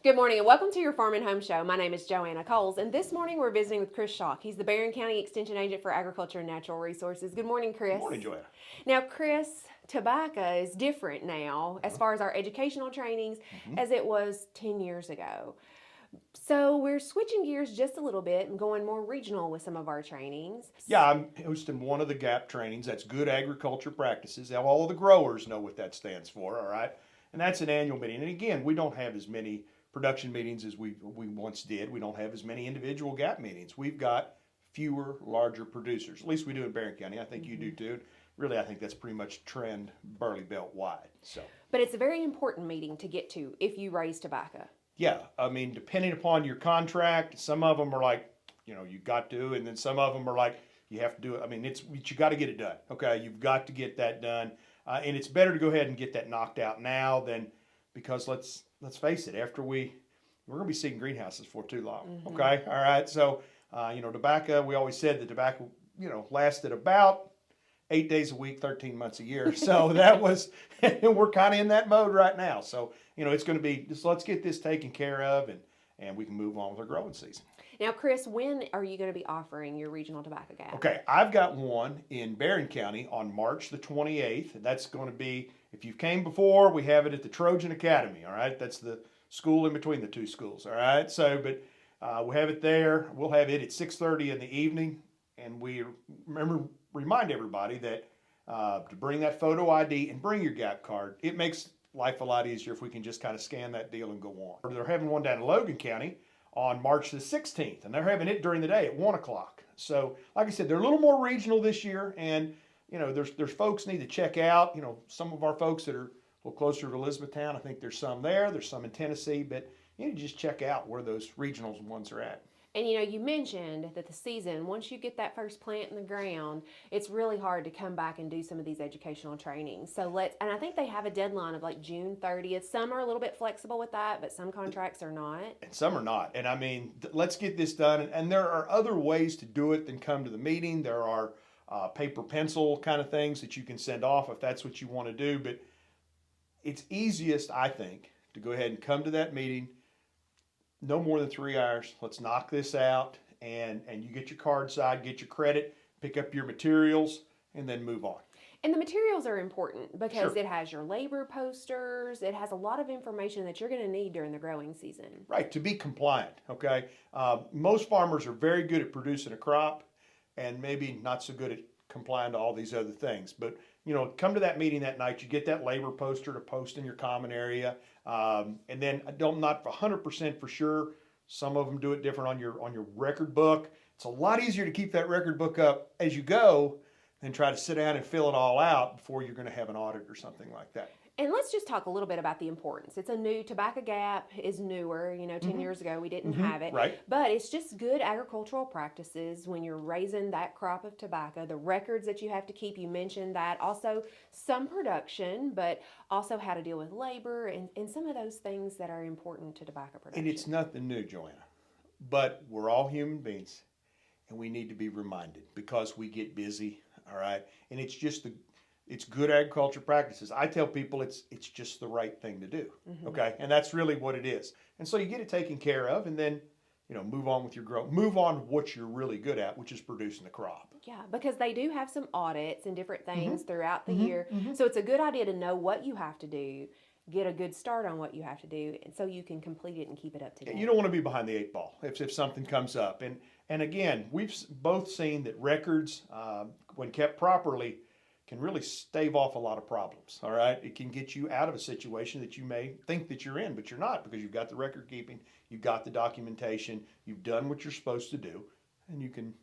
Good morning and welcome to your Farm and Home Show. My name is Joanna Coles, and this morning we're visiting with Chris Schalk. He's the Barren County Extension Agent for Agriculture and Natural Resources. Good morning, Chris. Good morning, Joanna. Now, Chris, tobacco is different now as far as our educational trainings as it was 10 years ago. So we're switching gears just a little bit and going more regional with some of our trainings. Yeah, I'm hosting one of the GAP trainings. That's Good Agriculture Practices. Now, all of the growers know what that stands for, all right? And that's an annual meeting. And again, we don't have as many production meetings as we once did. We don't have as many individual GAP meetings. We've got fewer, larger producers. At least we do in Barren County. I think you do too. Really, I think that's pretty much trend Burley Belt wide. So, But it's a very important meeting to get to if you raise tobacco. yeah, I mean, depending upon your contract, some of them are like, you got to, and then some of them are like, you have to do it. I mean, you got to get it done. Okay, you've got to get that done, and it's better to go ahead and get that knocked out now than because let's face it, after we're going to be seeing greenhouses for too long. Okay, all right. So, tobacco. We always said that tobacco, lasted about 8 days a week, 13 months a year. So that was, and we're kind of in that mode right now. So, it's going to be just let's get this taken care of and we can move on with our growing season. Now, Chris, when are you going to be offering your regional tobacco gap? Okay, I've got one in Barren County on March the 28th. That's going to be, if you came before, we have it at the Trojan Academy, all right? That's the school in between the two schools, all right? So, but we'll have it there. We'll have it at 6:30 in the evening. And we remind everybody that to bring that photo ID and bring your GAP card. It makes life a lot easier if we can just kind of scan that deal and go on. They're having one down in Logan County on March the 16th, and they're having it during the day at 1 o'clock. So, like I said, they're a little more regional this year, and there's folks need to check out. Some of our folks that are a little closer to Elizabethtown. I think there's some there. There's some in Tennessee, but you need to just check out where those regional ones are at. And you mentioned that the season, once you get that first plant in the ground, it's really hard to come back and do some of these educational trainings. So and I think they have a deadline of like June 30th. Some are a little bit flexible with that, but some contracts are not. And some are not. And I mean, let's get this done. And there are other ways to do it than come to the meeting. There are paper pencil kind of things that you can send off if that's what you want to do. But it's easiest, I think, to go ahead and come to that meeting. No more than 3 hours. Let's knock this out, and you get your card side, get your credit, pick up your materials, and then move on. And the materials are important because Sure. it has your labor posters. It has a lot of information that you're going to need during the growing season. Right, to be compliant, okay? Most farmers are very good at producing a crop and maybe not so good at complying to all these other things. But, come to that meeting that night. You get that labor poster to post in your common area. And then I'm not 100% for sure. Some of them do it different on your record book. It's a lot easier to keep that record book up as you go than try to sit down and fill it all out before you're going to have an audit or something like that. And let's just talk a little bit about the importance. It's a new, tobacco gap is newer. 10 years ago we didn't have it. Right. But it's just good agricultural practices when you're raising that crop of tobacco. The records that you have to keep, you mentioned that. Also some production, but also how to deal with labor and some of those things that are important to tobacco production. And it's nothing new, Joanna. But we're all human beings, and we need to be reminded because we get busy, all right? And it's good agriculture practices. I tell people it's just the right thing to do, okay? And that's really what it is. And so you get it taken care of, and then move on with your growth. Move on what you're really good at, which is producing the crop. Yeah, because they do have some audits and different things throughout the year. So it's a good idea to know what you have to do, get a good start on what you have to do, and so you can complete it and keep it up to date. You don't want to be behind the 8 ball if something comes up. And again, we've both seen that records, when kept properly, can really stave off a lot of problems, all right? It can get you out of a situation that you may think that you're in, but you're not because you've got the record keeping, you've got the documentation, you've done what you're supposed to do, and you can,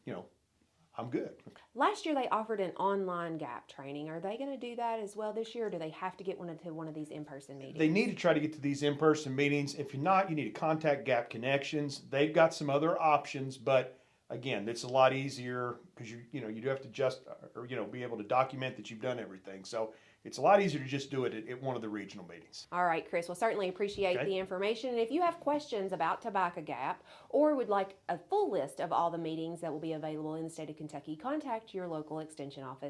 I'm good. Last year they offered an online GAP training. Are they going to do that as well this year, or do they have to get to one of these in-person meetings? They need to try to get to these in-person meetings. If you're not, you need to contact GAP Connections. They've got some other options, but again, it's a lot easier because you do have to be able to document that you've done everything. So it's a lot easier to just do it at one of the regional meetings. All right, Chris. Well, certainly appreciate the information. And if you have questions about tobacco gap or would like a full list of all the meetings that will be available in the state of Kentucky, contact your local extension office.